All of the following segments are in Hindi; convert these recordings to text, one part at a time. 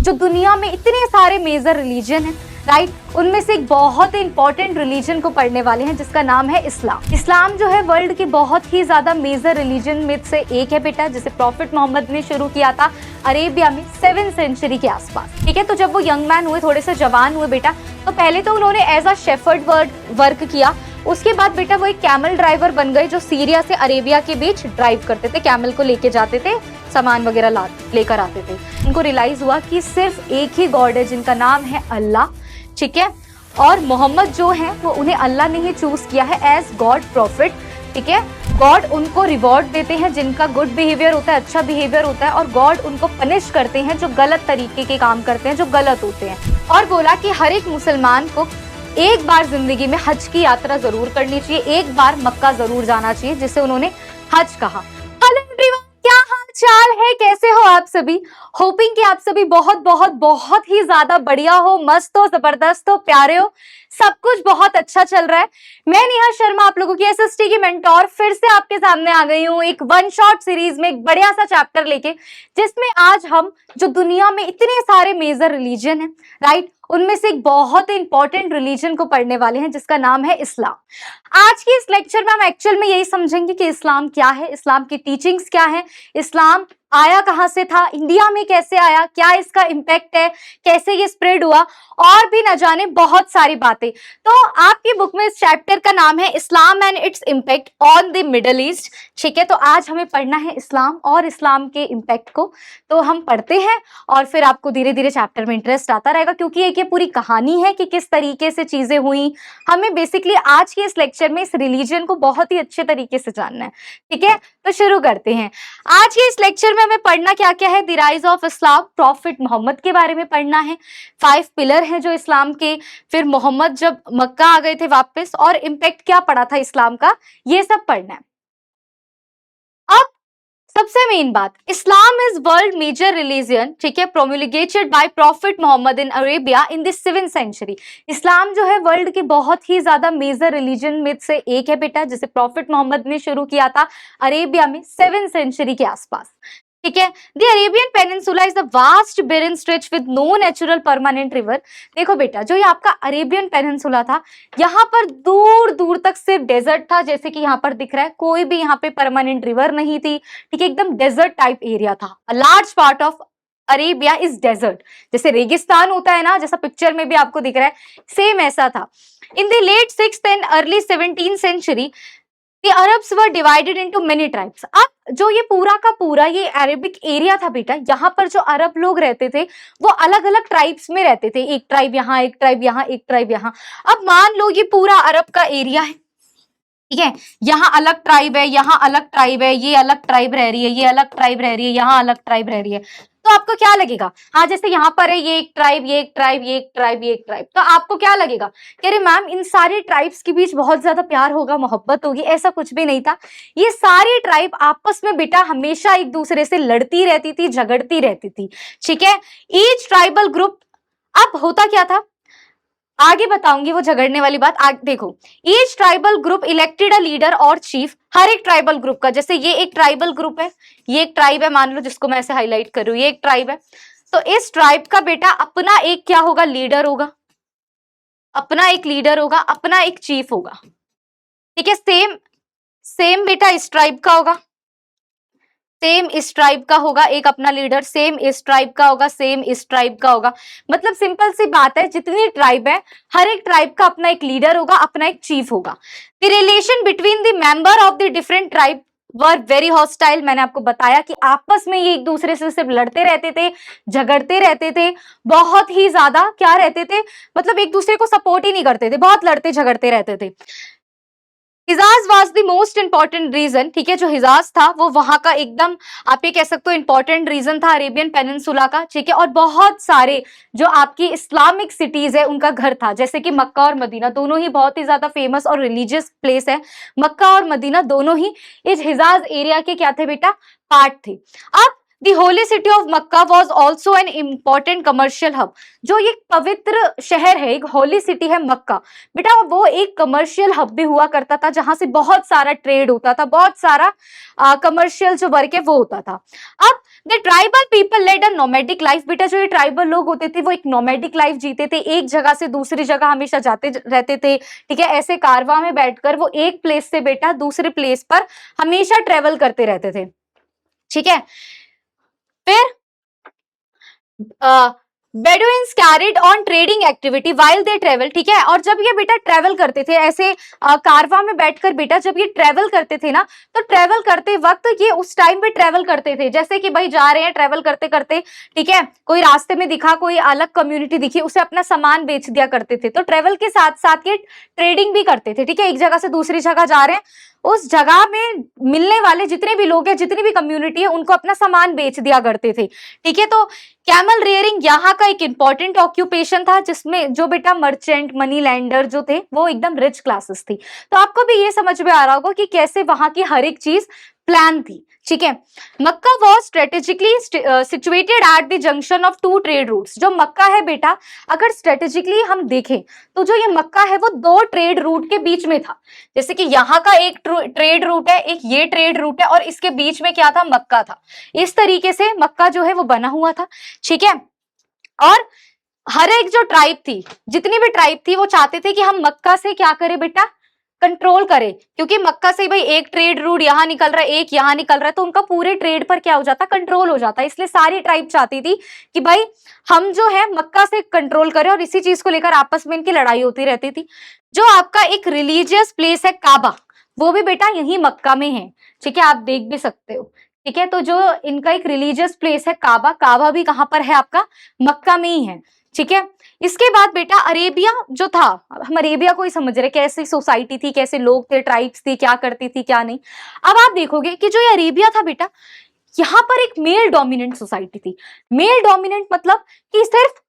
जो दुनिया में इतने सारे मेजर रिलीजन हैं, राइट, उनमें से एक बहुत ही इंपॉर्टेंट रिलीजन को पढ़ने वाले हैं जिसका नाम है इस्लाम। इस्लाम जो है वर्ल्ड की बहुत ही ज्यादा मेजर रिलीजन में से एक है बेटा, जिसे प्रॉफिट मोहम्मद ने शुरू किया था अरेबिया में 7th सेंचुरी के आसपास। ठीक है, तो जब वो यंग मैन हुए, थोड़े से जवान हुए बेटा, तो पहले तो उन्होंने एज अ शेफर्ड वर्क किया। उसके बाद बेटा वो एक कैमल ड्राइवर बन गए, जो सीरिया से अरेबिया के बीच ड्राइव करते थे, कैमल को लेके जाते थे, सामान वगैरह लेकर आते थे। उनको रियलाइज हुआ कि सिर्फ एक ही गॉड है जिनका नाम है अल्लाह। ठीक है, और मोहम्मद जो है वो उन्हें अल्लाह ने ही चूज किया है एज गॉड प्रॉफिट। ठीक है, गॉड उनको रिवॉर्ड देते हैं जिनका गुड बिहेवियर होता है, अच्छा बिहेवियर होता है, और गॉड उनको पनिश करते हैं जो गलत तरीके के काम करते हैं, जो गलत होते हैं। और बोला कि हर एक मुसलमान को एक बार जिंदगी में हज की यात्रा जरूर करनी चाहिए, एक बार मक्का जरूर जाना चाहिए, जिसे उन्होंने हज कहा। हेलो एवरीवन, क्या हाल चाल है, कैसे हो आप सभी? होपिंग कि आप सभी बहुत बहुत बहुत ही ज्यादा बढ़िया हो, मस्त हो, जबरदस्त हो, प्यारे हो, सब कुछ बहुत अच्छा चल रहा है। मैं नेहा शर्मा, आप लोगों की एसएसटी की मेंटोर, फिर से आपके सामने आ गई हूँ एक वन शॉट सीरीज में, एक बढ़िया सा चैप्टर लेके, जिसमें आज हम जो दुनिया में इतने सारे मेजर रिलीजन हैं, राइट, उनमें से एक बहुत ही इंपॉर्टेंट रिलीजन को पढ़ने वाले हैं जिसका नाम है इस्लाम। आज के इस लेक्चर में हम एक्चुअल में यही समझेंगे कि इस्लाम क्या है, इस्लाम की टीचिंग्स क्या है, इस्लाम आया कहां से था, इंडिया में कैसे आया, क्या इसका इम्पैक्ट है, कैसे ये स्प्रेड हुआ, और भी न जाने बहुत सारी बातें। तो आपकी बुक में इस चैप्टर का नाम है इस्लाम and its impact on the middle east. ठीक है, तो आज हमें पढ़ना है इस्लाम और इस्लाम के इम्पैक्ट को। तो हम पढ़ते हैं और फिर आपको धीरे धीरे चैप्टर में इंटरेस्ट आता रहेगा, क्योंकि एक ये पूरी कहानी है कि किस तरीके से चीजें हुई। हमें बेसिकली आज के इस लेक्चर में इस रिलीजन को बहुत ही अच्छे तरीके से जानना है। ठीक है, तो शुरू करते हैं। आज के इस लेक्चर में हमें पढ़ना क्या क्या है? The rise of Islam, prophet Muhammad के बारे में पढ़ना है, 5 पिलर हैं जो इस्लाम के, फिर मोहम्मद जब मक्का आ गए थे वापस, और इम्पैक्ट क्या पड़ा था इस्लाम का, ये सब पढ़ना है। अब सबसे मेन बात, Islam is world major religion, ठीक है, promulgated by prophet Muhammad in Arabia in the 7th century. Islam जो है वर्ल्ड के बहुत ही ज्यादा मेजर रिलीजन में से एक है बेटा, जिसे प्रॉफिट मोहम्मद ने शुरू किया था अरेबिया में 7th सेंचुरी के आसपास। ठीक है, the Arabian peninsula is a vast barren stretch with no natural permanent river. देखो बेटा, जो ये आपका अरेबियन पेनिनसुला था, यहाँ पर दूर दूर तक सिर्फ डेजर्ट था, जैसे कि यहाँ पर दिख रहा है, कोई भी यहाँ पे परमानेंट रिवर नहीं थी। ठीक है, एकदम डेजर्ट टाइप एरिया था। A large part of Arabia is desert, जैसे रेगिस्तान होता है ना, जैसा पिक्चर में भी आपको दिख रहा है, सेम ऐसा था। In the late 6th and early 17th century The Arabs were divided into many tribes। अब जो ये पूरा का पूरा ये अरेबिक एरिया था बेटा, यहाँ पर जो अरब लोग रहते थे वो अलग अलग ट्राइब्स में रहते थे, एक ट्राइब यहाँ, एक ट्राइब यहाँ, एक ट्राइब यहाँ। अब मान लो ये पूरा अरब का एरिया है, ठीक है, यहाँ अलग ट्राइब है, यहाँ अलग ट्राइब है, ये अलग ट्राइब रह रही है, ये अलग ट्राइब रह रही है, यहाँ अलग ट्राइब रह रही है, तो आपको क्या लगेगा? हाँ, जैसे यहाँ पर है ये एक ट्राइब, ये एक ट्राइब, ये एक ट्राइब, ये एक ट्राइब, तो आपको क्या लगेगा कि अरे मैम इन सारी ट्राइब्स के बीच बहुत ज्यादा प्यार होगा, मोहब्बत होगी? ऐसा कुछ भी नहीं था। ये सारी ट्राइब आपस में बेटा हमेशा एक दूसरे से लड़ती रहती थी, झगड़ती रहती थी। ठीक है, ईच ट्राइबल ग्रुप, अब होता क्या था आगे बताऊंगी वो झगड़ने वाली बात। देखो, each tribal group elected a leader और चीफ। हर एक ट्राइबल ग्रुप का, जैसे ये एक ट्राइबल ग्रुप है, ये एक ट्राइब है, मान लो जिसको मैं ऐसे हाईलाइट कर रही हूँ, ये एक ट्राइब है, तो इस ट्राइब का बेटा अपना एक क्या होगा? लीडर होगा, अपना एक लीडर होगा, अपना एक चीफ होगा। ठीक है, सेम सेम बेटा इस ट्राइब का होगा, सेम इस ट्राइब का होगा एक अपना लीडर, सेम इस ट्राइब का होगा, सेम इस ट्राइब का होगा। मतलब सिंपल सी बात है, जितनी ट्राइब है हर एक ट्राइब का अपना एक लीडर होगा, अपना एक चीफ होगा। The relation between the member of the different tribe were very hostile. मैंने आपको बताया कि आपस में ये एक दूसरे से सिर्फ लड़ते रहते थे, झगड़ते रहते थे, बहुत ही ज्यादा क्या रहते थे, मतलब एक दूसरे को सपोर्ट ही नहीं करते थे, बहुत लड़ते झगड़ते रहते थे। Hijaz was the most important region. ठीक है, जो हिजाज था वो वहां का एकदम आप ये कह सकते हो इंपॉर्टेंट रीजन था अरेबियन पेनिनसुला का। ठीक है, और बहुत सारे जो आपकी इस्लामिक सिटीज है उनका घर था, जैसे कि मक्का और मदीना, दोनों ही बहुत ही ज्यादा फेमस और रिलीजियस प्लेस है। मक्का और मदीना दोनों ही इस हिजाज एरिया के क्या थे बेटा? पार्ट थे। अब The holy city of Makkah was also an important commercial hub। जो ये पवित्र शहर है, एक होली सिटी है मक्का बेटा, वो एक कमर्शियल हब भी हुआ करता था, जहां से बहुत सारा ट्रेड होता था, बहुत सारा कमर्शियल जो वर्क है वो होता था। अब the tribal people led a nomadic life. बेटा जो ये ट्राइबल लोग होते थे वो एक नोमैडिक लाइफ जीते थे, एक जगह से दूसरी जगह हमेशा जाते रहते थे, ठीक है। ऐसे कारवां में बैठकर वो एक प्लेस से बेटा दूसरे प्लेस पर हमेशा ट्रेवल करते रहते थे, ठीक है। फिर बेडुइन्स carried on trading activity while they travel, ठीक है। और जब ये बेटा ट्रेवल करते थे ऐसे कारवा में बैठकर बेटा जब ये ट्रेवल करते थे ना, तो ट्रेवल करते वक्त ये उस टाइम पे ट्रेवल करते थे जैसे कि भाई जा रहे हैं ट्रेवल करते करते, ठीक है, कोई रास्ते में दिखा, कोई अलग कम्युनिटी दिखी, उसे अपना सामान बेच दिया करते थे। तो ट्रेवल के साथ साथ ये ट्रेडिंग भी करते थे, ठीक है। एक जगह से दूसरी जगह जा रहे हैं, उस जगह में मिलने वाले जितने भी लोग हैं, जितनी भी कम्युनिटी है, उनको अपना सामान बेच दिया करते थे, ठीक है। तो कैमल रेयरिंग यहाँ का एक इंपॉर्टेंट ऑक्यूपेशन था, जिसमें जो बेटा मर्चेंट मनी लैंडर जो थे वो एकदम रिच क्लासेस थी। तो आपको भी ये समझ में आ रहा होगा कि कैसे वहां की हर एक चीज प्लान थी, ठीक है। Mecca was strategically situated at the junction of two trade routes. जो मक्का है बेटा, अगर स्ट्रेटेजिकली हम देखें तो जो ये मक्का है वो दो ट्रेड रूट के बीच में था। जैसे कि यहाँ का एक ट्रेड रूट है, एक ये ट्रेड रूट है, और इसके बीच में क्या था, मक्का था। इस तरीके से मक्का जो है वो बना हुआ था, ठीक है। और हर एक जो ट्राइब थी, जितनी भी ट्राइब थी, वो चाहते थे कि हम मक्का से क्या करें बेटा, कंट्रोल करे, क्योंकि मक्का से भाई एक ट्रेड रूट यहाँ निकल रहा है, एक यहाँ निकल रहा है, तो उनका पूरे ट्रेड पर क्या हो जाता, कंट्रोल हो जाता है। इसलिए सारी ट्राइब चाहती थी कि भाई हम जो है मक्का से कंट्रोल करें, और इसी चीज को लेकर आपस में इनकी लड़ाई होती रहती थी। जो आपका एक रिलीजियस प्लेस है काबा, वो भी बेटा यही मक्का में है, ठीक है, आप देख भी सकते हो, ठीक है। तो जो इनका एक रिलीजियस प्लेस है काबा, काबा भी कहाँ पर है आपका, मक्का में ही है, ठीक है। इसके बाद बेटा अरेबिया जो था, हम अरेबिया को ही समझ रहे, कैसी सोसाइटी थी, कैसे लोग थे, ट्राइब्स थी, क्या करती थी क्या नहीं। अब आप देखोगे कि जो ये अरेबिया था बेटा, यहाँ पर एक मेल डोमिनेंट सोसाइटी थी। मेल डोमिनेंट मतलब कि सिर्फ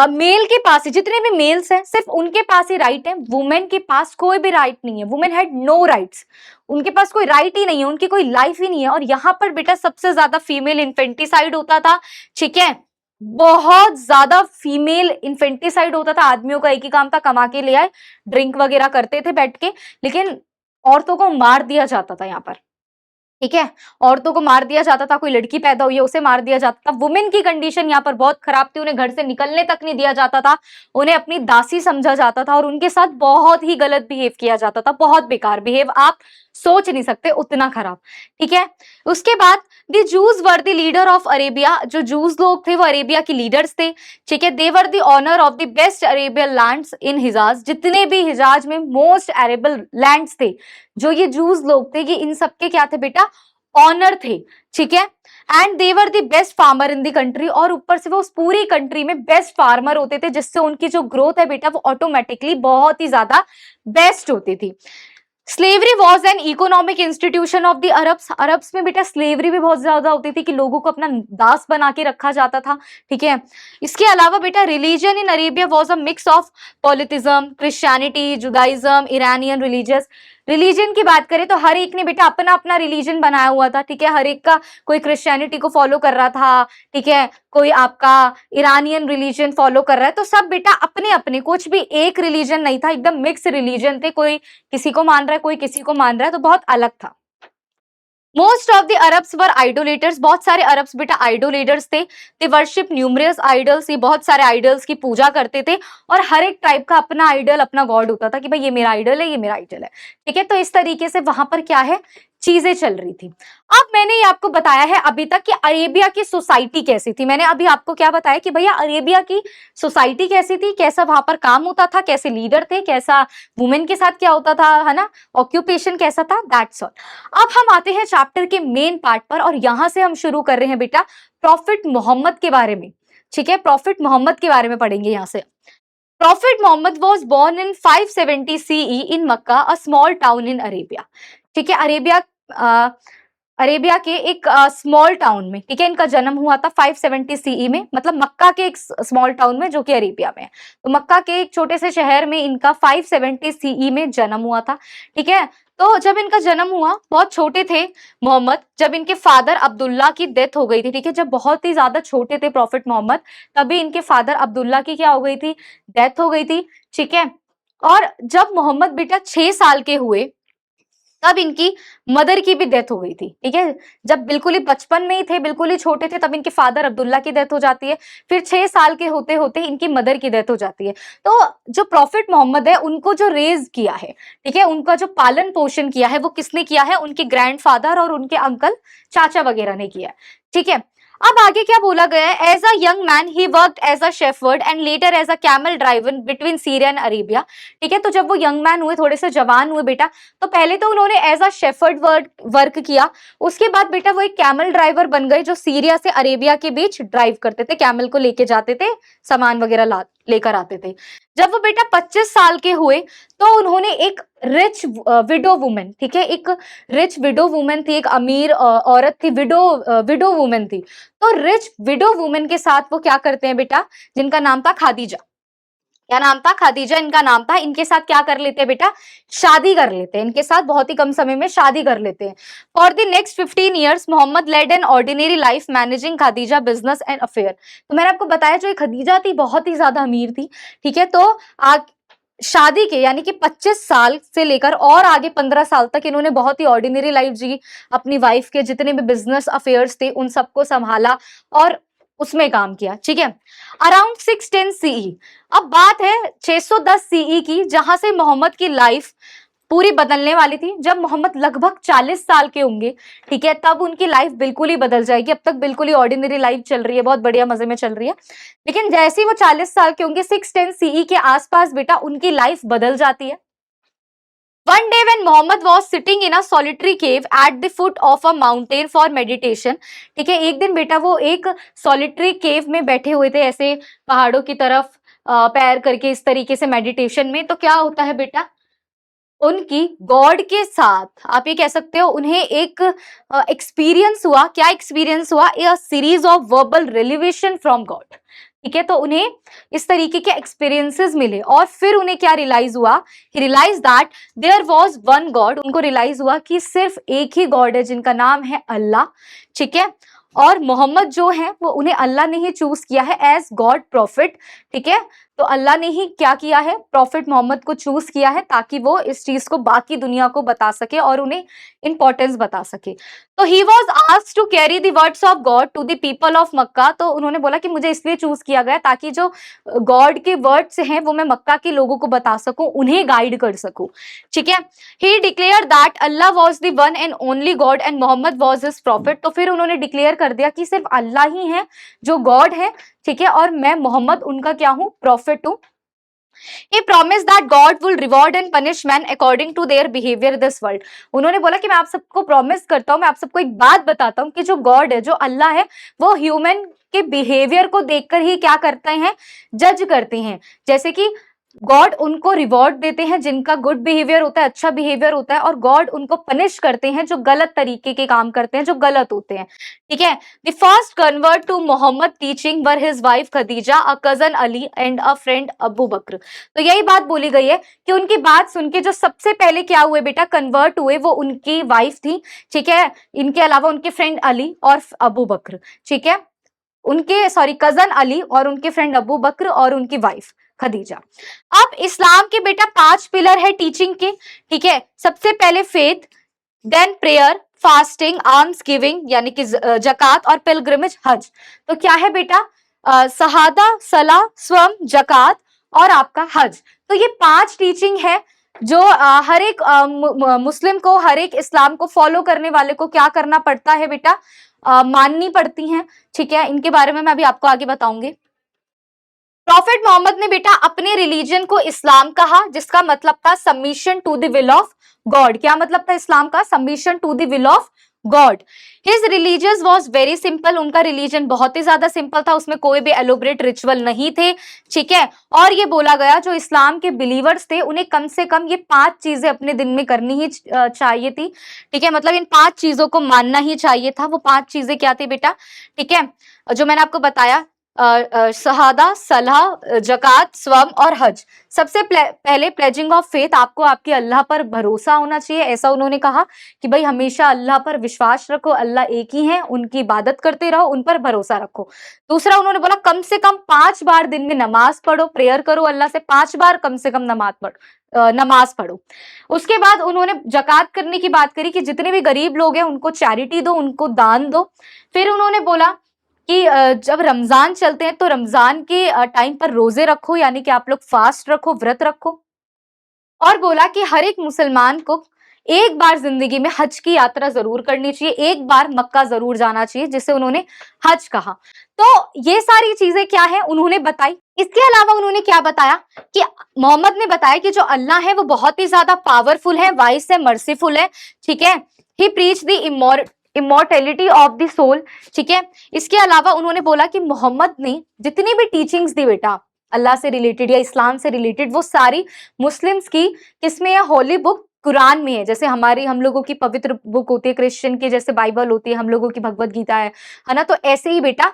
मेल के पास ही, जितने भी मेल्स हैं सिर्फ उनके पास ही राइट है, वुमेन के पास कोई भी राइट नहीं है। वुमेन हैड नो राइट्स, उनके पास कोई राइट ही नहीं है, उनकी कोई लाइफ ही नहीं है। और यहाँ पर बेटा सबसे ज्यादा फीमेल इन्फेंटिसाइड होता था, ठीक है, बहुत ज्यादा फीमेल इन्फेंटिसाइड होता था। आदमियों का एक ही काम था, कमा के ले आए, ड्रिंक वगैरह करते थे बैठ के, लेकिन औरतों को मार दिया जाता था यहाँ पर, ठीक है। औरतों को मार दिया जाता था, कोई लड़की पैदा हुई है उसे मार दिया जाता था। वुमेन की कंडीशन यहाँ पर बहुत खराब थी, उन्हें घर से निकलने तक नहीं दिया जाता था, उन्हें अपनी दासी समझा जाता था, और उनके साथ बहुत ही गलत बिहेव किया जाता था, बहुत बेकार बिहेव, आप सोच नहीं सकते उतना खराब, ठीक है। उसके बाद the Jews were the leader of Arabia. जो जूज लोग थे वो अरेबिया के लीडर्स थे, ठीक है। They were the owner of the best Arabian lands in Hijaz. जितने भी हिजाज में मोस्ट अरेबल लैंड्स थे, जो ये जूस लोग थे, ये इन सबके क्या थे बेटा, ऑनर थे, ठीक है। And they were the best farmer in the country. और ऊपर से वो उस पूरी कंट्री में बेस्ट फार्मर होते थे, जिससे उनकी जो ग्रोथ है बेटा वो ऑटोमेटिकली बहुत ही ज्यादा बेस्ट होती थी। Slavery was an economic institution of the Arabs. Arabs में बेटा स्लेवरी भी बहुत ज्यादा होती थी कि लोगों को अपना दास बना के रखा जाता था, ठीक है। इसके अलावा बेटा religion in Arabia was a mix of polytheism, Christianity, Judaism, Iranian religious. Religion की बात करें तो हर एक ने बेटा अपना अपना रिलीजन बनाया हुआ था, ठीक है। हर एक का, कोई क्रिश्चियनिटी को फॉलो कर रहा था, ठीक है, कोई आपका इरानियन रिलीजन फॉलो कर रहा है, तो सब बेटा अपने अपने, कुछ भी एक रिलीजन नहीं था, एकदम मिक्स रिलीजन थे, कोई किसी को मान रहा है, कोई किसी को मान रहा है, तो बहुत अलग था। मोस्ट ऑफ द अरब्स वर आइडोलेटर्स। बहुत सारे अरब्स बेटा आइडोलेटर्स थे। They worship numerous idols. ये बहुत सारे आइडल्स की पूजा करते थे, और हर एक टाइप का अपना आइडल, अपना गॉड होता था कि भाई ये मेरा आइडल है, ये मेरा आइडल है, ठीक है। तो इस तरीके से वहां पर क्या है, चीजें चल रही थी। अब मैंने ये आपको बताया है अभी तक कि अरेबिया की सोसाइटी कैसी थी। मैंने अभी आपको क्या बताया कि भैया अरेबिया की सोसाइटी कैसी थी, कैसा वहां पर काम होता था, कैसे लीडर थे, कैसा वुमेन के साथ क्या होता था, है ना, ऑक्यूपेशन कैसा था, दैट्स ऑल। अब हम आते हैं चैप्टर के मेन पार्ट पर, और यहां से हम शुरू कर रहे हैं बेटा प्रॉफिट मोहम्मद के बारे में, ठीक है। प्रॉफिट मोहम्मद के बारे में पढ़ेंगे यहाँ से। Prophet Muhammad was born in 570 CE in Mecca, a small town in Arabia, ठीक है। अरेबिया के एक स्मॉल टाउन में, ठीक है, इनका जन्म हुआ था 570 CE में, मतलब मक्का के एक स्मॉल टाउन में जो कि अरेबिया में है। तो मक्का के एक छोटे से शहर में इनका 570 CE में जन्म हुआ था, ठीक है। तो जब इनका जन्म हुआ, बहुत छोटे थे मोहम्मद, जब इनके फादर अब्दुल्ला की डेथ हो गई थी, ठीक है। जब बहुत ही ज्यादा छोटे थे प्रॉफिट मोहम्मद, तभी इनके फादर अब्दुल्ला की क्या हो गई थी, डेथ हो गई थी, ठीक है। और जब मोहम्मद बेटा 6 साल के हुए, तब इनकी मदर की भी डेथ हो गई थी। ठीक है, जब बिल्कुल ही बचपन में ही थे, बिल्कुल ही छोटे थे, तब इनके फादर अब्दुल्ला की डेथ हो जाती है। फिर 6 साल के होते होते इनकी मदर की डेथ हो जाती है। तो जो प्रॉफिट मोहम्मद है, उनको जो रेज किया है, ठीक है, उनका जो पालन पोषण किया है, वो किसने किया है? उनके ग्रैंडफादर और उनके अंकल, चाचा वगैरह ने किया है। ठीक है, अब आगे क्या बोला गया है? As a young man he worked as a shepherd and later as a camel driver between Syria and Arabia. ठीक है, तो जब वो यंग मैन हुए, थोड़े से जवान हुए बेटा, तो पहले तो उन्होंने एज अ शेफर्ड वर्क किया। उसके बाद बेटा वो एक कैमल ड्राइवर बन गए, जो सीरिया से अरेबिया के बीच ड्राइव करते थे, कैमल को लेके जाते थे, सामान वगैरह लेकर आते थे। जब वो बेटा 25 साल के हुए, तो उन्होंने एक रिच विडो वुमेन, ठीक है, एक रिच विडो वुमेन थी, एक अमीर औरत थी, विडो वुमेन थी। तो रिच विडो वुमेन के साथ वो क्या करते हैं बेटा, जिनका नाम था खादीजा। क्या नाम था? खादीजा इनका नाम था। इनके साथ क्या कर लेते हैं बेटा? शादी कर लेते हैं। इनके साथ बहुत ही कम समय में शादी कर लेते हैं। For the next 15 years Muhammad led an ordinary life managing Khadija business and affair. तो मैंने आपको बताया, जो खदीजा थी बहुत ही ज्यादा अमीर थी। ठीक है, तो शादी के यानी कि 25 साल से लेकर और आगे 15 साल तक इन्होंने बहुत ही ऑर्डिनरी लाइफ जी। अपनी वाइफ के जितने भी बिजनेस अफेयर्स थे उन सबको संभाला और उसमें काम किया। ठीक है, अराउंड 610 सीई, अब बात है 610 सीई की, जहां से मोहम्मद की लाइफ पूरी बदलने वाली थी। जब मोहम्मद लगभग 40 साल के होंगे, ठीक है, तब उनकी लाइफ बिल्कुल ही बदल जाएगी। अब तक बिल्कुल ही ऑर्डिनरी लाइफ चल रही है, बहुत बढ़िया मजे में चल रही है, लेकिन जैसे ही वो 40 साल के होंगे, 610 सीई के आसपास बेटा उनकी लाइफ बदल जाती है। One day when Muhammad was sitting in a solitary cave at the foot of a mountain for meditation, ठीक है, एक दिन बेटा वो एक solitary cave में बैठे हुए थे, ऐसे पहाड़ों की तरफ पैर करके इस तरीके से मेडिटेशन में। तो क्या होता है बेटा, उनकी गॉड के साथ आप ये कह सकते हो, उन्हें एक एक्सपीरियंस हुआ। क्या एक्सपीरियंस हुआ? A series of verbal revelation from God. ठीक है, तो उन्हें इस तरीके के एक्सपीरियंसेस मिले और फिर उन्हें क्या रियलाइज हुआ? He realize that there was one God. उनको रियलाइज हुआ कि सिर्फ एक ही गॉड है, जिनका नाम है अल्लाह। ठीक है, और मोहम्मद जो है वो उन्हें अल्लाह ने ही चूज किया है एज गॉड प्रॉफिट। ठीक है, तो अल्लाह ने ही क्या किया है? प्रॉफिट मोहम्मद को चूज किया है, ताकि वो इस चीज को बाकी दुनिया को बता सके और उन्हें इंपॉर्टेंस बता सके। तो he was asked to carry the words of God to the people of Mecca. तो उन्होंने बोला कि मुझे इसलिए चूज किया गया ताकि जो गॉड के वर्ड्स हैं वो मैं मक्का के लोगों को बता सकूं, उन्हें गाइड कर सकूं। ठीक है, he declare that Allah was the one and only God and Muhammad was his prophet. तो फिर उन्होंने डिक्लेयर कर दिया कि सिर्फ अल्लाह ही है जो गॉड है। ठीक है, और मैं मोहम्मद उनका क्या हूं? प्रॉफिट हूं। He promised that God will reward and punish men according to their behavior this world. उन्होंने बोला कि मैं आप सबको प्रॉमिस करता हूं, मैं आप सबको एक बात बताता हूं कि जो गॉड है, जो अल्लाह है, वो ह्यूमन के बिहेवियर को देखकर ही क्या करते हैं? जज करते हैं। जैसे कि गॉड उनको रिवॉर्ड देते हैं जिनका गुड बिहेवियर होता है, अच्छा बिहेवियर होता है, और गॉड उनको पनिश करते हैं जो गलत तरीके के काम करते हैं, जो गलत होते हैं। ठीक है, the first convert to Muhammad teaching were his wife Khadija, a cousin Ali and a friend Abu Bakr. तो यही बात बोली गई है कि उनकी बात सुन के जो सबसे पहले क्या हुए बेटा? कन्वर्ट हुए, वो उनकी वाइफ थी। ठीक है, इनके अलावा उनके फ्रेंड अली और अबू बकर। ठीक है, उनके कजन अली और उनके फ्रेंड अबू बकर और उनकी वाइफ खदीजा। अब इस्लाम के बेटा 5 पिलर है टीचिंग के। ठीक है, सबसे पहले faith, then prayer, fasting, alms giving यानी कि जकात, और पिलग्रिमेज हज। तो क्या है बेटा? शहादा, सलाह, स्वम, जकात और आपका हज। तो ये 5 टीचिंग है जो हर एक मुस्लिम को, हर एक इस्लाम को फॉलो करने वाले को क्या करना पड़ता है बेटा? माननी पड़ती हैं। ठीक है, इनके बारे में मैं अभी आपको आगे बताऊंगी। प्रॉफिट मोहम्मद ने बेटा अपने रिलीजन को इस्लाम कहा, जिसका मतलब था submission to the will of God. क्या मतलब था इस्लाम का? Submission to the will of God. His religious was very simple. उनका रिलीजन बहुत ही ज्यादा सिंपल था, उसमें कोई भी एलोबरेट रिचुअल नहीं थे। ठीक है, और ये बोला गया जो इस्लाम के बिलीवर्स थे उन्हें कम से कम ये 5 चीजें अपने दिन में करनी ही चाहिए थी। ठीक है, मतलब इन 5 चीजों को मानना ही चाहिए था। वो 5 चीजें क्या थी बेटा? ठीक है, जो मैंने आपको बताया, शहादा, सलाह, जकात, स्वम और हज। सबसे पहले प्लेजिंग ऑफ फेथ, आपको आपके अल्लाह पर भरोसा होना चाहिए। ऐसा उन्होंने कहा कि भाई हमेशा अल्लाह पर विश्वास रखो, अल्लाह एक ही है, उनकी इबादत करते रहो, उन पर भरोसा रखो। दूसरा उन्होंने बोला कम से कम 5 बार दिन में नमाज पढ़ो, प्रेयर करो अल्लाह से, 5 बार कम से कम नमाज पढ़ो, नमाज पढ़ो। उसके बाद उन्होंने जकात करने की बात करी कि जितने भी गरीब लोग हैं उनको चैरिटी दो, उनको दान दो। फिर उन्होंने बोला कि जब रमजान चलते हैं तो रमजान के टाइम पर रोजे रखो, यानी कि आप लोग फास्ट रखो, व्रत रखो। और बोला कि हर एक मुसलमान को एक बार जिंदगी में हज की यात्रा जरूर करनी चाहिए, एक बार मक्का जरूर जाना चाहिए, जिसे उन्होंने हज कहा। तो ये सारी चीजें क्या है उन्होंने बताई। इसके अलावा उन्होंने क्या बताया कि मोहम्मद ने बताया कि जो अल्लाह है वो बहुत ही ज्यादा पावरफुल है, वाइस है, मर्सीफुल है, ठीक है। He preach the immortality of the soul, ठीक है। इसके अलावा उन्होंने बोला कि मोहम्मद ने जितनी भी टीचिंग्स दी बेटा अल्लाह से रिलेटेड या इस्लाम से रिलेटेड, वो सारी मुस्लिम्स की किसमें है, होली बुक कुरान में है। जैसे हम लोगों की पवित्र बुक होती है, क्रिश्चियन की जैसे बाइबल होती है, हम लोगों की भगवत गीता है ना। तो ऐसे ही बेटा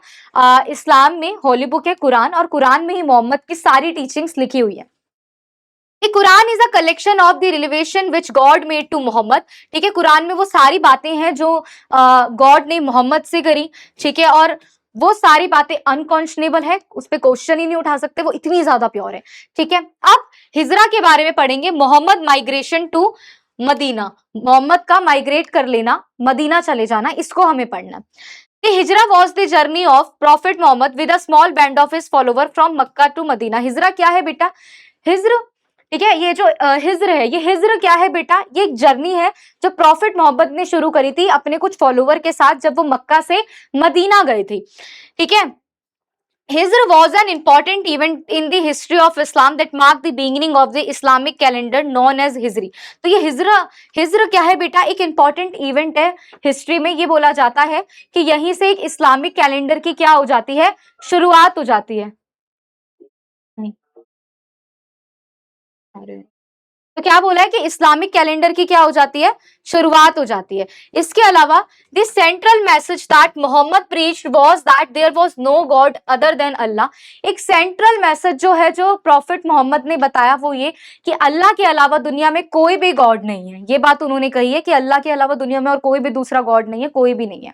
इस्लाम में होली बुक है कुरान, और कुरान में ही मोहम्मद की सारी टीचिंग्स लिखी हुई है। Quran is a collection of the revelation which God made to Muhammad, ठीक है। कुरान में वो सारी बातें हैं जो गॉड ने मोहम्मद से करी, ठीक है। और वो सारी बातें अनकॉन्शनेबल है, उस पर क्वेश्चन ही नहीं उठा सकते, वो इतनी ज्यादा प्योर है, ठीक है। अब हिजरा के बारे में पढ़ेंगे, Muhammad migration to Medina, Muhammad का माइग्रेट कर लेना, मदीना चले जाना, इसको हमें पढ़ना। Hijra was the journey of prophet Muhammad with a small band of his follower from Mecca to Medina. Hijra क्या है बेटा, हिज्र, ठीक है। ये जो हिज्र है, ये हिज्र क्या है बेटा, ये एक जर्नी है जो प्रॉफिट मोहम्मद ने शुरू करी थी अपने कुछ फॉलोवर के साथ जब वो मक्का से मदीना गए थे, ठीक है। Hijr was an important event in the history of Islam that marked the beginning of the Islamic calendar known as Hijri। तो ये हिज्र क्या है बेटा, एक इंपॉर्टेंट इवेंट है हिस्ट्री में। ये बोला जाता है कि यहीं से एक इस्लामिक कैलेंडर की क्या हो जाती है, शुरुआत हो जाती है। नहीं, अरे तो क्या बोला है कि इस्लामिक कैलेंडर की क्या हो जाती है, शुरुआत हो जाती है। इसके अलावा the central message that Muhammad preached was that there was no god other than Allah. एक सेंट्रल मैसेज जो है जो प्रॉफिट मोहम्मद ने बताया वो ये कि अल्लाह के अलावा दुनिया में कोई भी गॉड नहीं है। ये बात उन्होंने कही है कि अल्लाह के अलावा दुनिया में और कोई भी दूसरा गॉड नहीं है, कोई भी नहीं है।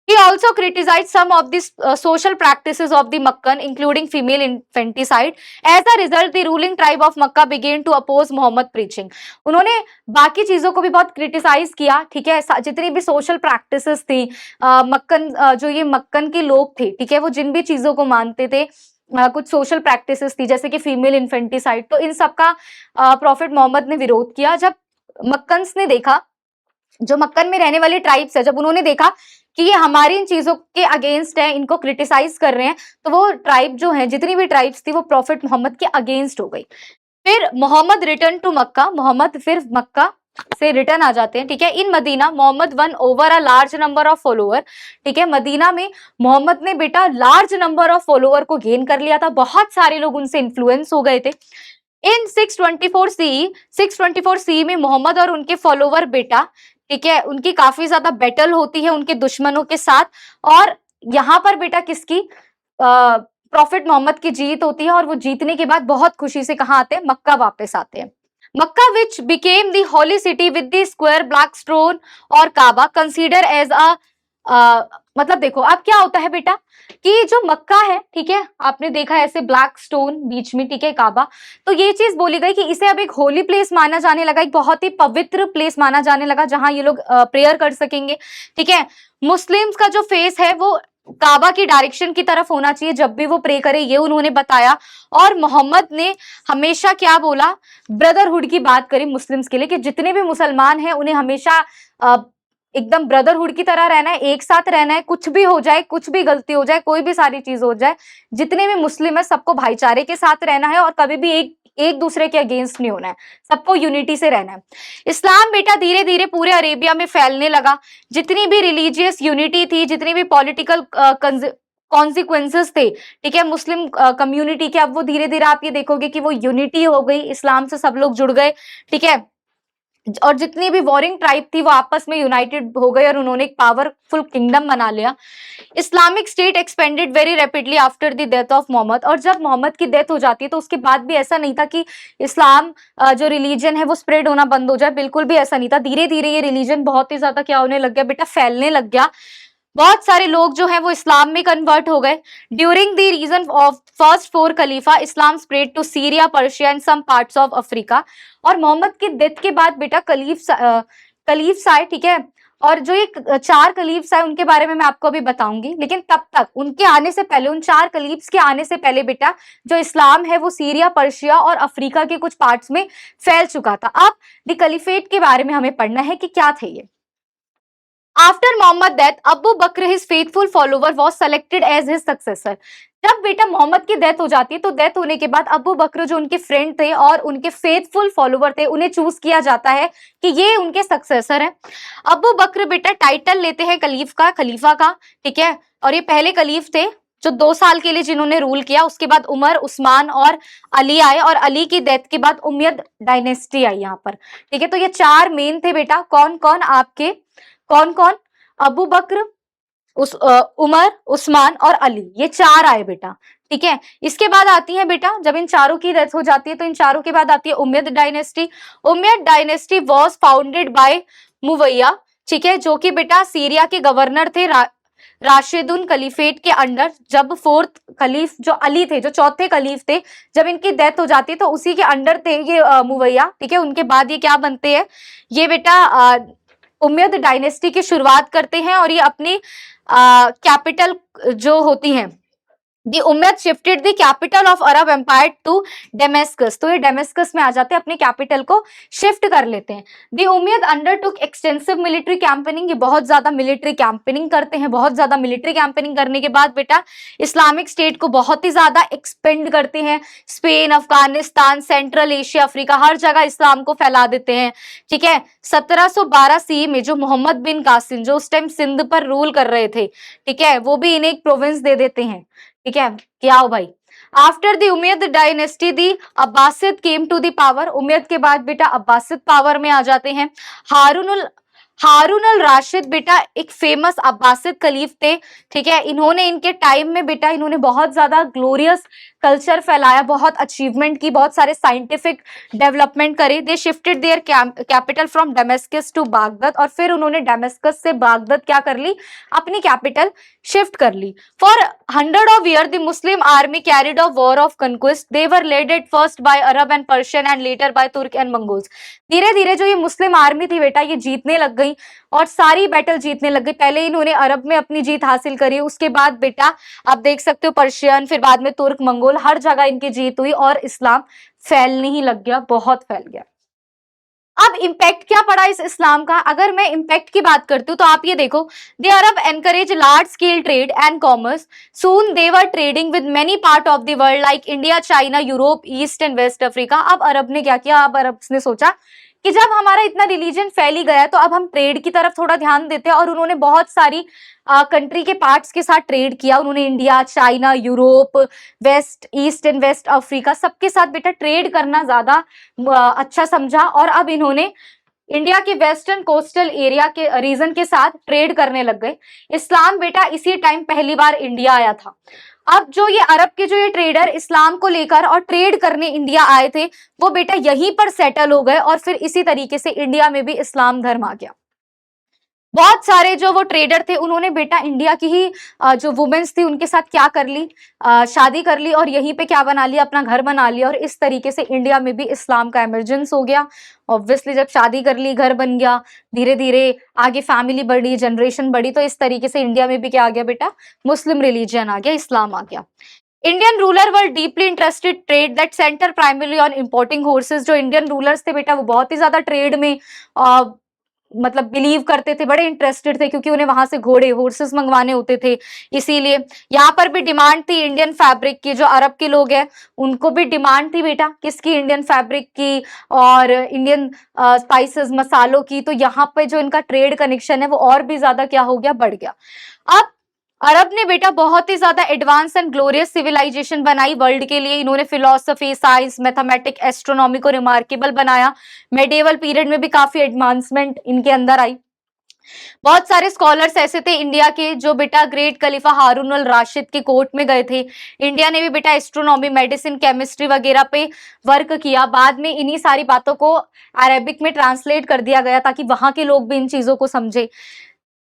He also criticized some of the social practices of the Makkan, including female infanticide. As a result, the ruling tribe of Makkah began to oppose Muhammad preaching. उन्होंने बाकी चीजों को भी बहुत क्रिटिसाइज किया, ठीक है। जितनी भी सोशल प्रैक्टिसेस थी, मक्कन जो ये मक्कन के लोग थे, ठीक है, वो जिन भी चीजों को मानते थे, कुछ सोशल प्रैक्टिसेस थी जैसे कि फीमेल इन्फेंटिसाइड, तो इन सब का प्रॉफिट मोहम्मद ने विरोध किया। जब मक्कन्स ने देखा, जो मक्कन में रहने वाले ट्राइब्स है, जब उन्होंने देखा कि ये हमारी इन चीजों के अगेंस्ट है, इनको क्रिटिसाइज कर रहे हैं, तो वो ट्राइब जो है, जितनी भी ट्राइब्स थी, वो प्रॉफिट मोहम्मद के अगेंस्ट हो गई। फिर Muhammad return to Mecca, Muhammad फिर मक्का से रिटर्न आ जाते हैं, ठीक है। In Medina Muhammad won over a large number of follower, ठीक है। मदीना में मोहम्मद ने बेटा लार्ज नंबर ऑफ फॉलोअर को गेन कर लिया था, बहुत सारे लोग उनसे इन्फ्लुएंस हो गए थे। इन 624 सी में मोहम्मद और उनके फॉलोवर बेटा, ठीक है, उनकी काफी ज्यादा बैटल होती है उनके दुश्मनों के साथ, और यहाँ पर बेटा किसकी, प्रॉफिट मोहम्मद की जीत होती है। और वो जीतने के बाद बहुत खुशी से कहाँ आते हैं, मक्का वापस आते हैं। Mecca which became the holy city with the square black stone और काबा कंसीडर एज अ, मतलब देखो अब क्या होता है बेटा कि जो मक्का है, ठीक है, आपने देखा ऐसे ब्लैक स्टोन बीच में, ठीक है, काबा, तो ये चीज बोली गई कि इसे अब एक होली प्लेस माना जाने लगा, एक बहुत ही पवित्र प्लेस माना जाने लगा जहां ये लोग प्रेयर कर सकेंगे, ठीक है। मुस्लिम्स का जो फेस है वो काबा की डायरेक्शन की तरफ होना चाहिए जब भी वो प्रे करे, ये उन्होंने बताया। और मोहम्मद ने हमेशा क्या बोला, ब्रदरहुड की बात करी मुस्लिम्स के लिए कि जितने भी मुसलमान हैं उन्हें हमेशा एकदम ब्रदरहुड की तरह रहना है, एक साथ रहना है, कुछ भी हो जाए, कुछ भी गलती हो जाए, कोई भी सारी चीज हो जाए, जितने भी मुस्लिम है सबको भाईचारे के साथ रहना है और कभी भी एक दूसरे के अगेंस्ट नहीं होना है, सबको यूनिटी से रहना है। इस्लाम बेटा धीरे धीरे पूरे अरेबिया में फैलने लगा। जितनी भी रिलीजियस यूनिटी थी, जितनी भी पॉलिटिकल कॉन्सिक्वेंसेस थे, ठीक है, मुस्लिम कम्युनिटी के, अब वो धीरे धीरे आप ये देखोगे कि वो यूनिटी हो गई, इस्लाम से सब लोग जुड़ गए, ठीक है। और जितनी भी वॉरिंग ट्राइब थी वो आपस में यूनाइटेड हो गए और उन्होंने एक पावरफुल किंगडम बना लिया। Islamic state expanded very rapidly after the death of Muhammad. और जब मोहम्मद की डेथ हो जाती है तो उसके बाद भी ऐसा नहीं था कि इस्लाम जो रिलीजन है वो स्प्रेड होना बंद हो जाए, बिल्कुल भी ऐसा नहीं था। धीरे धीरे ये रिलीजन बहुत ही ज्यादा क्या होने लग गया बेटा, फैलने लग गया। बहुत सारे लोग जो हैं वो इस्लाम में कन्वर्ट हो गए। During the reign of first 4 खलीफा Islam spread to Syria, Persia and some parts of Africa. और मोहम्मद की डेथ के बाद बेटा कलीफ्स आए, ठीक है। और जो ये 4 कलीफ्स आए उनके बारे में मैं आपको अभी बताऊंगी, लेकिन तब तक उनके आने से पहले, उन 4 कलीफ्स के आने से पहले बेटा जो इस्लाम है वो सीरिया, पर्शिया और अफ्रीका के कुछ पार्ट्स में फैल चुका था। अब द कलीफेट के बारे में हमें पढ़ना है कि क्या थे ये। After Muhammad death Abu Bakr his faithful follower was selected as his successor. जब बेटा मोहम्मद की डेथ हो जाती है तो डेथ होने के बाद अबू बकर जो उनके फ्रेंड थे और उनके फेथफुल फॉलोवर थे उन्हें चूज किया जाता है कि ये उनके सक्सेसर हैं। अबू बकर बेटा टाइटल लेते हैं खलीफा का, ठीक है। और ये पहले खलीफ थे जो 2 साल के लिए जिन्होंने रूल किया। उसके बाद उमर, उस्मान और अली आए और अली की डेथ के बाद उमय्यद डायनेस्टी आई यहाँ पर, ठीक है। तो ये 4 मेन थे बेटा। कौन कौन आपके, कौन कौन? अबू बकर, उमर, उस्मान और अली, ये 4 आए बेटा, ठीक है। इसके बाद आती है बेटा, जब इन चारों की डेथ हो जाती है तो इन चारों के बाद आती है Umayyad dynasty. Umayyad dynasty was founded by Muawiya, ठीक है, जो कि बेटा सीरिया के गवर्नर थे राशिदुन खलीफेट के अंडर। जब 4th खलीफ जो अली थे, जो 4थे खलीफ थे, जब इनकी डेथ हो जाती है तो उसी के अंडर थे ये मुवैया, ठीक है। उनके बाद ये क्या बनते हैं? ये बेटा उमय्यद डायनेस्टी की शुरुआत करते हैं और ये अपनी कैपिटल जो होती है, The Umayyad shifted the capital of Arab empire to Damascus. तो ये डेमेस्कस में आ जाते हैं, अपनी कैपिटल को शिफ्ट कर लेते हैं। The Umayyad undertook extensive military campaigning, ये बहुत ज्यादा मिलिट्री कैंपेनिंग करते हैं। बहुत ज्यादा मिलिट्री कैंपेनिंग करने के बाद बेटा इस्लामिक स्टेट को बहुत ही ज्यादा एक्सपेंड करते हैं। Spain, Afghanistan, Central Asia, Africa, हर जगह इस्लाम को फैला देते हैं, ठीक है। 1712 सी में जो मोहम्मद बिन कासिम जो उस टाइम सिंध पर रूल कर रहे थे, ठीक है, वो भी इन्हें एक प्रोविंस दे देते हैं, ठीक है। क्या हो भाई? After the Umayyad dynasty the Abbasid came to the power. Umayyad के बाद बेटा अब्बासिद पावर में आ जाते हैं। हारून अल राशिद बेटा एक फेमस अब्बासिद खलीफ थे, ठीक है। इन्होंने इनके टाइम में बेटा इन्होंने बहुत ज्यादा ग्लोरियस कल्चर फैलाया, बहुत अचीवमेंट की, बहुत सारे साइंटिफिक डेवलपमेंट करे। They shifted their capital from Damascus to Baghdad. और फिर उन्होंने डेमेस्कस से बागदाद क्या कर ली? अपनी कैपिटल शिफ्ट कर ली। For 100 of years the Muslim army carried a war of conquest. They were led at first by Arab and Persian and later by Turk and Mongols. धीरे धीरे जो ये मुस्लिम आर्मी थी बेटा ये जीतने लग गई और सारी बैटल जीतने लग गई। पहले इन्होंने अरब में अपनी जीत हासिल करी, उसके बाद बेटा आप देख सकते हो पर्शियन, फिर बाद में तुर्क, मंगोल, हर जगह इनकी जीत हुई और इस्लाम फैलने ही लग गया, बहुत फैल गया। अब इम्पैक्ट क्या पड़ा इस इस्लाम का? अगर मैं इम्पैक्ट की बात करती हूँ तो आप ये देखो, they Arab encourage large scale trade and commerce. Soon they were trading with many part of the world like India, China, Europe, East and waste Africa. अब अरब ने क्या किया? अब अरब ने सोचा कि जब हमारा इतना रिलीजन फैल ही गया तो अब हम ट्रेड की तरफ थोड़ा ध्यान देते हैं। और उन्होंने बहुत सारी कंट्री के पार्ट्स के साथ ट्रेड किया। उन्होंने India, China, Europe, west, east and waste Africa, सबके साथ बेटा ट्रेड करना ज्यादा अच्छा समझा। और अब इन्होंने इंडिया के वेस्टर्न कोस्टल एरिया के रीजन के साथ ट्रेड करने लग गए। इस्लाम बेटा इसी टाइम पहली बार इंडिया आया था। अब जो ये अरब के जो ये ट्रेडर इस्लाम को लेकर और ट्रेड करने इंडिया आए थे वो बेटा यहीं पर सेटल हो गए और फिर इसी तरीके से इंडिया में भी इस्लाम धर्म आ गया। बहुत सारे जो वो ट्रेडर थे उन्होंने बेटा इंडिया की ही जो वुमेन्स थी उनके साथ क्या कर ली? शादी कर ली और यहीं पे क्या बना लिया? अपना घर बना लिया। और इस तरीके से इंडिया में भी इस्लाम का इमरजेंस हो गया। ऑब्वियसली जब शादी कर ली, घर बन गया, धीरे धीरे आगे फैमिली बढ़ी, जनरेशन बढ़ी, तो इस तरीके से इंडिया में भी क्या आ गया बेटा? मुस्लिम रिलीजन आ गया, इस्लाम आ गया। Indian ruler were deeply interested trade that centre primarily on importing horses. जो इंडियन रूलर्स थे बेटा वो बहुत ही ज्यादा ट्रेड में मतलब बिलीव करते थे, बड़े इंटरेस्टेड थे, क्योंकि उन्हें वहां से घोड़े, हॉर्सेस मंगवाने होते थे। इसीलिए यहाँ पर भी डिमांड थी इंडियन फैब्रिक की। जो अरब के लोग हैं उनको भी डिमांड थी बेटा किसकी? इंडियन फैब्रिक की और इंडियन स्पाइसेस, मसालों की। तो यहाँ पे जो इनका ट्रेड कनेक्शन है वो और भी ज्यादा क्या हो गया? बढ़ गया। अब अरब ने बेटा बहुत ही ज्यादा एडवांस एंड ग्लोरियस सिविलाइजेशन बनाई वर्ल्ड के लिए। इन्होंने फिलोसफी, साइंस, मैथमेटिक, एस्ट्रोनॉमी को रिमार्केबल बनाया। मेडिवल पीरियड में भी काफी एडवांसमेंट इनके अंदर आई। बहुत सारे स्कॉलर्स ऐसे थे इंडिया के जो बेटा ग्रेट खलीफा हारून अल राशिद के कोर्ट में गए थे। इंडिया ने भी बेटा एस्ट्रोनॉमी, मेडिसिन, केमिस्ट्री वगैरह पे वर्क किया। बाद में इन्हीं सारी बातों को अरेबिक में ट्रांसलेट कर दिया गया ताकि वहां के लोग भी इन चीजों को समझे।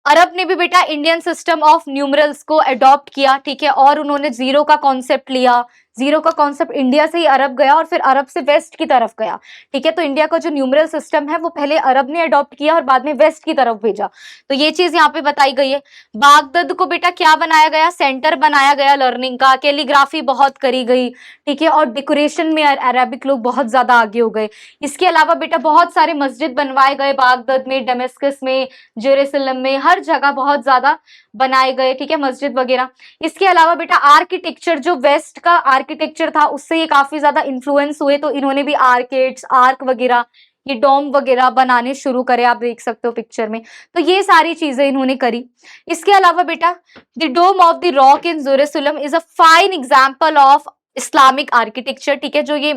अरब ने भी बेटा इंडियन सिस्टम ऑफ न्यूमरल्स को अडॉप्ट किया, ठीक है, और उन्होंने जीरो का कॉन्सेप्ट लिया। जीरो का कॉन्सेप्ट इंडिया से ही अरब गया और फिर अरब से वेस्ट की तरफ गया, ठीक है। तो इंडिया का जो न्यूमरल सिस्टम है वो पहले अरब ने अडॉप्ट किया और बाद में वेस्ट की तरफ भेजा। तो ये चीज यहाँ पे बताई गई है। बागदाद को बेटा क्या बनाया गया, सेंटर बनाया गया लर्निंग का। कैलीग्राफी बहुत करी गई, ठीक है, और डेकोरेशन में अरेबिक लोग बहुत ज्यादा आगे हो गए। इसके अलावा बेटा बहुत सारे मस्जिद बनवाए गए बागदाद में, डेमेस्कस में, जेरूसलम में, हर जगह बहुत ज्यादा बनाए गए, ठीक है, मस्जिद वगैरह। इसके अलावा बेटा आर्किटेक्चर, जो वेस्ट का आर्किटेक्चर था उससे ये काफी ज्यादा इन्फ्लुएंस हुए, तो इन्होंने भी आर्केड्स, आर्क वगैरह, ये डोम वगैरह बनाने शुरू करे, आप देख सकते हो पिक्चर में। तो ये सारी चीजें इन्होंने करी। इसके अलावा बेटा the Dome of the Rock in Jerusalem is a fine example of Islamic architecture, ठीक है। जो ये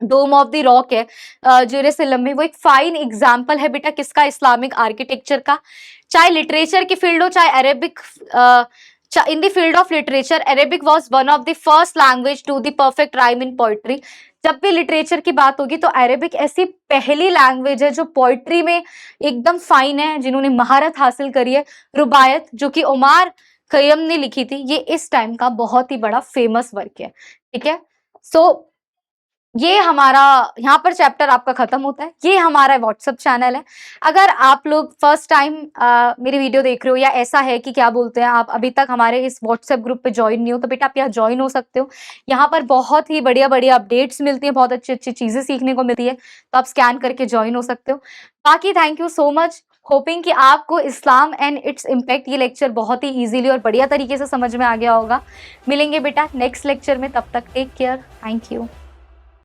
डोम ऑफ द रॉक है जेरूसलम में, वो एक फाइन एग्जाम्पल है बेटा किसका, इस्लामिक आर्किटेक्चर का। चाहे लिटरेचर की फील्ड हो, चाहे Arabic, in the field of literature Arabic was one of the first language to the perfect rhyme in poetry. जब भी लिटरेचर की बात होगी तो अरेबिक ऐसी पहली लैंग्वेज है जो पोइट्री में एकदम फाइन है, जिन्होंने महारत हासिल करी है। रुबायत जो कि उमर खय्यम ने लिखी थी, ये इस टाइम का बहुत ही बड़ा फेमस वर्क है, ठीक है। सो ये हमारा यहाँ पर चैप्टर आपका खत्म होता है। ये हमारा व्हाट्सएप चैनल है। अगर आप लोग फर्स्ट टाइम मेरी वीडियो देख रहे हो, या ऐसा है कि क्या बोलते हैं आप अभी तक हमारे इस व्हाट्सएप ग्रुप पे ज्वाइन नहीं हो, तो बेटा आप यहाँ ज्वाइन हो सकते हो। यहाँ पर बहुत ही बढ़िया बढ़िया अपडेट्स मिलती है, बहुत अच्छी अच्छी चीजें सीखने को मिलती है, तो आप स्कैन करके ज्वाइन हो सकते हो। बाकी thank you so much. Hopping कि आपको इस्लाम एंड इट्स इम्पैक्ट ये लेक्चर बहुत ही इजीली और बढ़िया तरीके से समझ में आ गया होगा। मिलेंगे बेटा नेक्स्ट लेक्चर में, तब तक टेक केयर, थैंक यू।